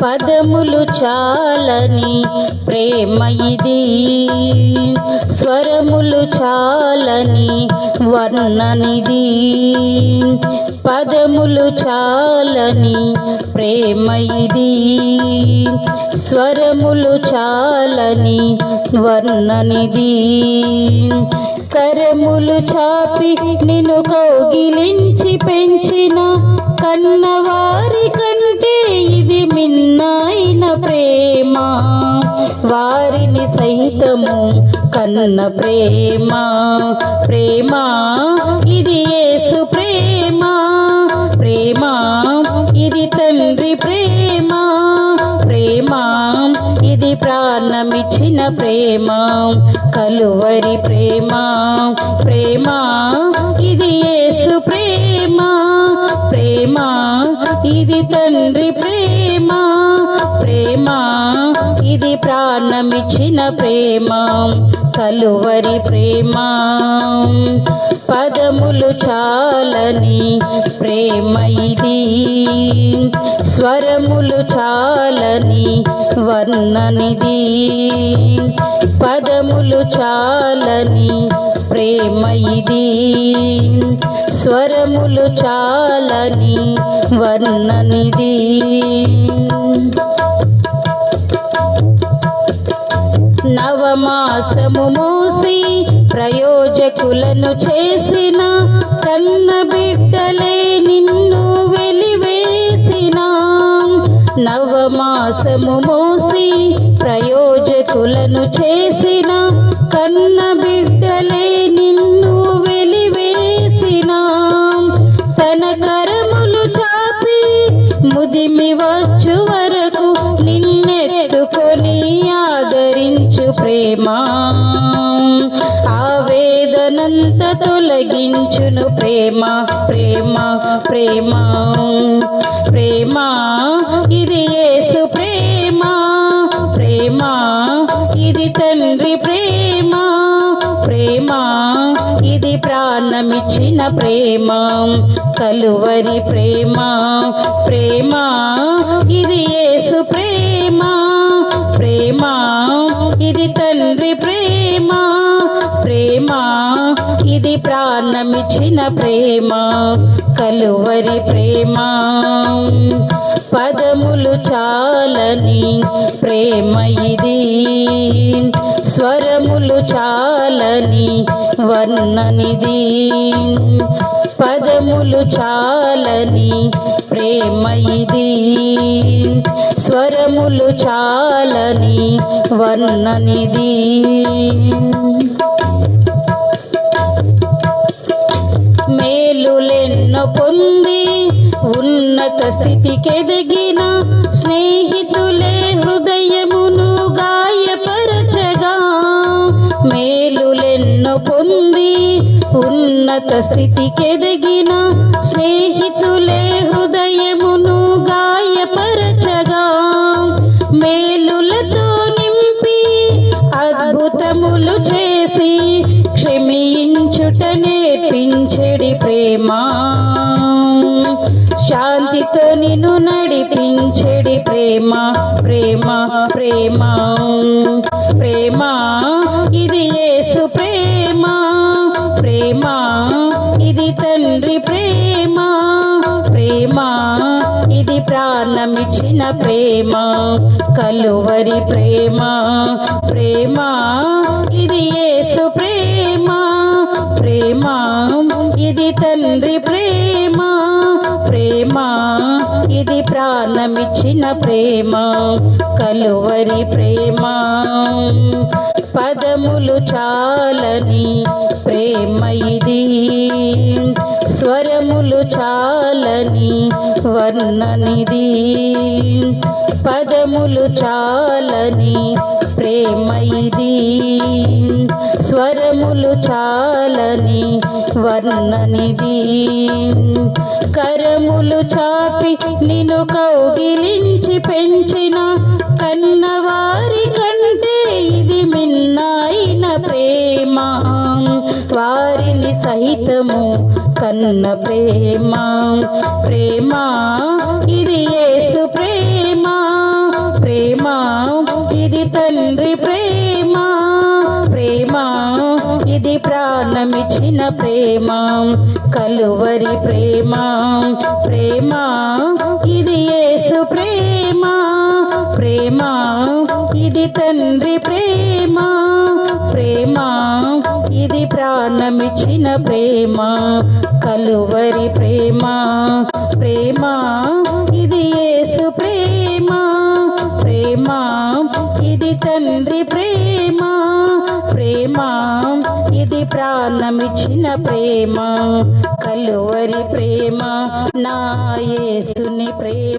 పదములు చాలని ప్రేమ ఇది, స్వరములు చాలని వర్ణనిది. పదములు చాలని ప్రేమ ఇది, స్వరములు చాలని వర్ణనిది. కరములు చాపి నిన్ను కౌగిలించి పెంచిన కన్నవారి కంటే ఇది మిన్నైన ప్రేమ. వారిని సైతము కన్న ప్రేమ. ప్రేమ ఇది యేసు ప్రేమ. ప్రేమ ఇది తండ్రి ప్రేమ. ప్రేమ ఇది ప్రాణమిచ్చిన ప్రేమ. కలువరి ప్రేమ. ప్రేమ ఇది యేసు ప్రేమ. ప్రేమ ఇది తండ్రి ప్రేమ. ప్రేమ ఇది ప్రాణమిచ్చిన ప్రేమ. కలువరి ప్రేమ. పదములు చాలని ప్రేమ ఇది, స్వరములు చాలని వర్ణనిది. పదములు చాలని ప్రేమ ఇది, స్వరములు చాలని వర్ణనిది. నవమాసము మోసి ప్రయోజకులను చేసిన కన్న బిడ్డలే నిన్ను వెలివేసిన. నవమాసము మోసి ప్రయోజకులను చేసిన కన్న బిడ్డలే నిన్ను వెలివేసిన. తన కరములు చాపి ముదిమి వచ్చు వరకు నిన్నెత్తుకొని ఆదరించు ప్రేమ. ఆవేదనంత తొలగించును ప్రేమ. ప్రేమ ప్రేమ ప్రేమ ఇది యేసు ప్రేమ. ప్రేమ ఇది తండ్రి ప్రేమ. ప్రేమ ఇది ప్రాణమిచ్చిన ప్రేమ. కలువరి ప్రేమ. ప్రేమ ఇది యేసు ప్రేమ. ప్రేమ ఇది తండ్రి ప్రేమ. ప్రేమ ఇది ప్రాణమిచ్చిన ప్రేమ. కలువరి ప్రేమ. పదములు చాలని ప్రేమ ఇది, స్వరములు చాలని వర్ణనిది. పదములు చాలని ప్రేమ ఇది, స్వరములు చాలని వర్ణనిది. మేలులెన్నో పొంది ఉన్నత స్థితికెదిగిన స్నేహితులే హృదయమును గాయపరచగా. మేలులెన్నో పొంది ఉన్నత స్థితికెదిగిన స్నేహితులే హృదయమును గాయపరచగా. మేలులతో నింపి అద్భుతములు చేసి క్షమించుట నేర్పించెడి ప్రేమ. శాంతితో నిన్ను నడిపించెడి ప్రేమ. ప్రేమ ప్రేమ ప్రేమ ఇది యేసు ప్రేమ. ప్రేమ ఇది తండ్రి ప్రేమ. ప్రేమ ఇది ప్రాణమిచ్చిన ప్రేమ. కలువరి ప్రేమ. ప్రేమ ఇది యేసు ప్రేమ. ప్రేమ ఇది తండ్రి ప్రేమ. ప్రేమ ఇది ప్రాణమిచ్చిన ప్రేమ. కలువరి ప్రేమ. పదములు చాలని ప్రేమ ఇది, స్వరములు చాలని వర్ణనిది. పదములు చాలని ప్రేమ ఇది స్వరములు చాలని వర్ణనిది కరములు చాపి నిన్ను కౌగిలించి పెంచిన కన్నవారి కంటే ఇది మిన్నైన ప్రేమ వారిని సహితము కన్న ప్రేమ ప్రేమ ఇది యేసు ప్రేమ ప్రేమ ఇది తండ్రి ప్రేమ ప్రేమ ఇది ప్రాణమిచ్చిన ప్రేమ కలువరి ప్రేమ ప్రేమ ఇది యేసు ప్రేమ ప్రేమ ఇది తండ్రి ప్రేమ ప్రేమ ఇది ప్రాణమిచ్చిన ప్రేమ కలువరి ప్రేమ ప్రేమ ఇది యేసు ప్రేమ ప్రేమ ఇది తండ్రి ప్రేమ ప్రేమ ఇది ప్రాణమిచ్చిన ప్రేమ కలువరి ప్రేమ నా యేసుని ప్రేమ